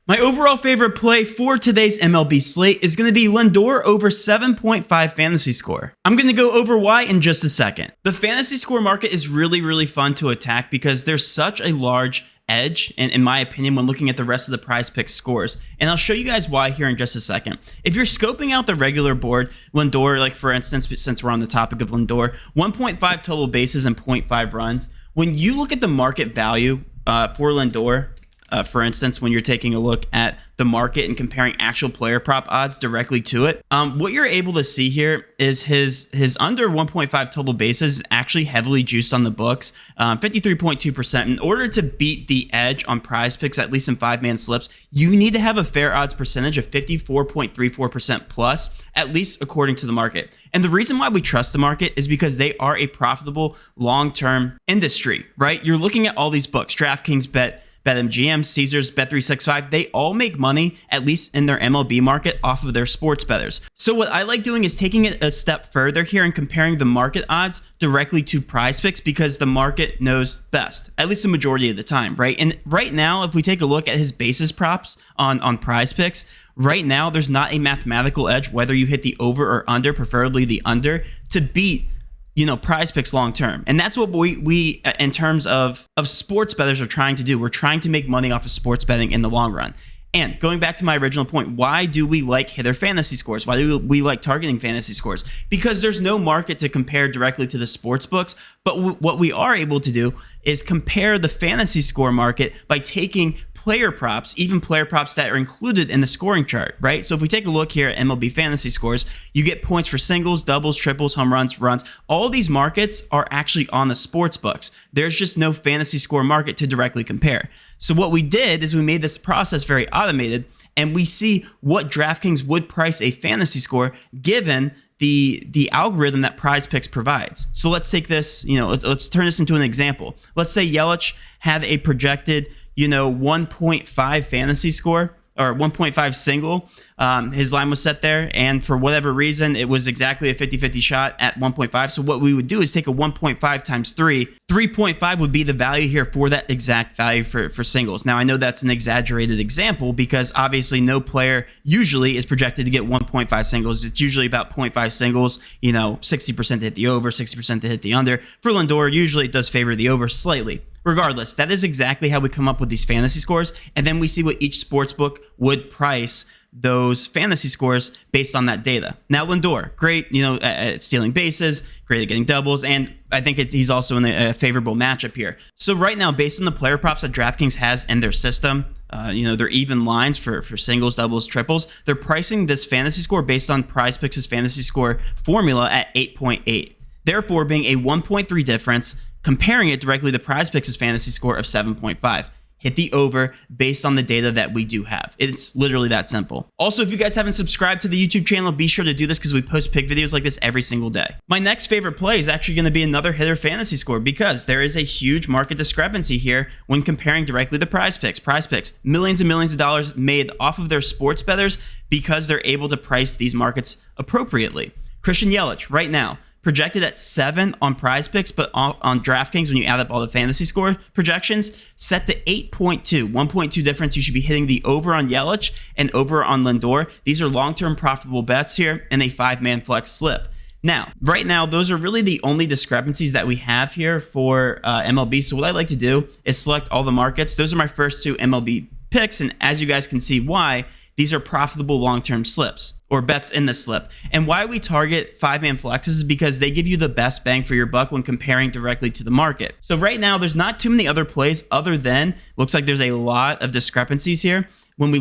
My overall favorite play for today's MLB slate is going to be Lindor over 7.5 fantasy score. I'm going to go over why in just a second. The fantasy score market is really fun to attack because there's such a large edge, in my opinion, when looking at the rest of the PrizePicks scores. And I'll show you guys why here in just a second. If you're scoping out the regular board, Lindor, like for instance, since we're on the topic of Lindor, 1.5 total bases and 0.5 runs. When you look at the market value for Lindor, for instance, when you're taking a look at the market and comparing actual player prop odds directly to it, what you're able to see here is his under 1.5 total bases is actually heavily juiced on the books, 53.2%. In order to beat the edge on PrizePicks, at least in 5-man slips, you need to have a fair odds percentage of 54.34% plus, at least according to the market. And the reason why we trust the market is because they are a profitable long-term industry, right? You're looking at all these books, DraftKings, BetMGM, Caesars, Bet365, they all make money, at least in their MLB market, off of their sports bettors. So what I like doing is taking it a step further here and comparing the market odds directly to PrizePicks because the market knows best, at least the majority of the time, right? And right now, if we take a look at his basis props on PrizePicks, right now, there's not a mathematical edge, whether you hit the over or under, preferably the under, to beat PrizePicks long term. And that's what we in terms of sports bettors are trying to do. We're trying to make money off of sports betting in the long run. And going back to my original point, why do we like hitter fantasy scores? Why do we like targeting fantasy scores? Because there's no market to compare directly to the sports books. But what we are able to do is compare the fantasy score market by taking player props, even player props that are included in the scoring chart, right? So if we take a look here at MLB fantasy scores, you get points for singles, doubles, triples, home runs, runs. All these markets are actually on the sports books. There's just no fantasy score market to directly compare. So what we did is we made this process very automated, and we see what DraftKings would price a fantasy score given the algorithm that PrizePicks provides. So let's take this, let's turn this into an example. Let's say Yelich had a projected 1.5 fantasy score or 1.5 single. His line was set there, and for whatever reason, it was exactly a 50-50 shot at 1.5. So what we would do is take a 1.5 times 3. 3.5 would be the value here for that exact value for singles. Now, I know that's an exaggerated example because obviously no player usually is projected to get 1.5 singles. It's usually about 0.5 singles, 60% to hit the over, 60% to hit the under. For Lindor, usually it does favor the over slightly. Regardless, that is exactly how we come up with these fantasy scores, and then we see what each sportsbook would price those fantasy scores based on that data. Now, Lindor, great, at stealing bases, great at getting doubles, and I think he's also in a favorable matchup here. So right now, based on the player props that DraftKings has in their system, their even lines for singles, doubles, triples, they're pricing this fantasy score based on PrizePicks' fantasy score formula at 8.8. Therefore, being a 1.3 difference, comparing it directly to PrizePicks' fantasy score of 7.5. Hit the over based on the data that we do have. It's literally that simple. Also, if you guys haven't subscribed to the YouTube channel, be sure to do this because we post pick videos like this every single day. My next favorite play is actually going to be another hitter fantasy score because there is a huge market discrepancy here when comparing directly to PrizePicks. PrizePicks, millions and millions of dollars made off of their sports bettors because they're able to price these markets appropriately. Christian Yelich, right now, projected at 7 on PrizePicks, but on DraftKings, when you add up all the fantasy score projections, set to 8.2, 1.2 difference. You should be hitting the over on Yelich and over on Lindor. These are long-term profitable bets here in a 5-man flex slip. Now, right now, those are really the only discrepancies that we have here for MLB. So what I like to do is select all the markets. Those are my first 2 MLB picks, and as you guys can see why, these are profitable long-term slips or bets in the slip. And why we target 5-man flexes is because they give you the best bang for your buck when comparing directly to the market. So right now, there's not too many other plays other than, looks like there's a lot of discrepancies here when we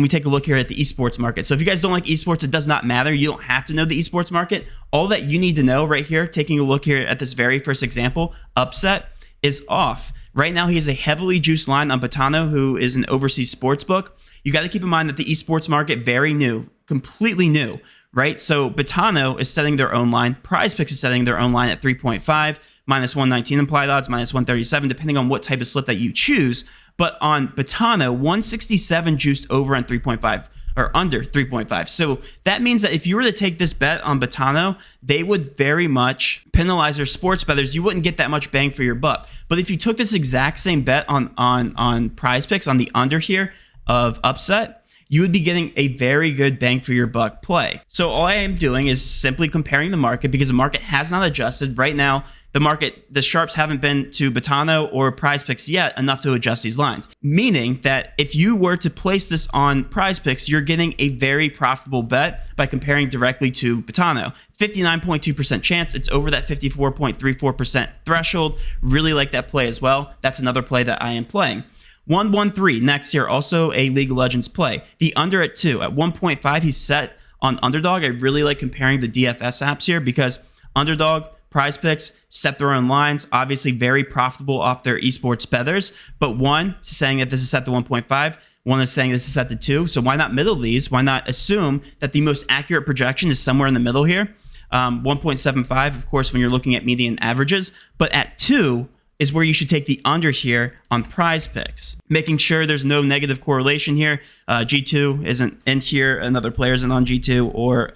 take a look here at the esports market. So if you guys don't like esports, it does not matter. You don't have to know the esports market. All that you need to know right here, taking a look here at this very first example, upset is off. Right now, he has a heavily juiced line on Betano, who is an overseas sports book. You got to keep in mind that the esports market, very new, completely new, right? So Betano is setting their own line. PrizePicks is setting their own line at 3.5, minus 119 implied odds, minus 137, depending on what type of slip that you choose. But on Betano, 167 juiced over on 3.5 or under 3.5. So that means that if you were to take this bet on Betano, they would very much penalize their sports bettors. You wouldn't get that much bang for your buck. But if you took this exact same bet on PrizePicks on the under here, of upset, you would be getting a very good bang for your buck play. So all I am doing is simply comparing the market because the market has not adjusted. Right now, the sharps haven't been to Betano or PrizePicks yet enough to adjust these lines. Meaning that if you were to place this on PrizePicks, you're getting a very profitable bet by comparing directly to Betano. 59.2% chance. It's over that 54.34% threshold. Really like that play as well. That's another play that I am playing. 113 next here, also a League of Legends play. The under at 2. At 1.5, he's set on Underdog. I really like comparing the DFS apps here because Underdog, PrizePicks set their own lines, obviously very profitable off their esports feathers, but one is saying that this is set to 1.5, one is saying this is set to 2, so why not middle these? Why not assume that the most accurate projection is somewhere in the middle here? 1.75, of course, when you're looking at median averages, but at 2 is where you should take the under here on PrizePicks, making sure there's no negative correlation here. G2 isn't in here, another player isn't on G2 or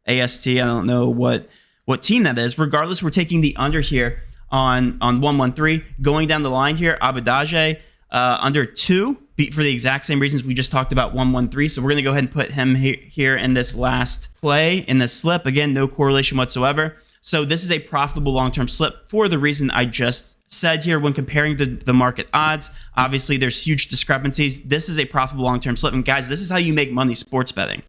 AST, I don't know what team that is. Regardless, we're taking the under here on 113. Going down the line here, Abudaje under 2 for the exact same reasons we just talked about 113. So we're going to go ahead and put him here in this last play, in this slip. Again, no correlation whatsoever. So this is a profitable long-term slip for the reason I just said here when comparing the market odds. Obviously, there's huge discrepancies. This is a profitable long-term slip. And guys, this is how you make money sports betting.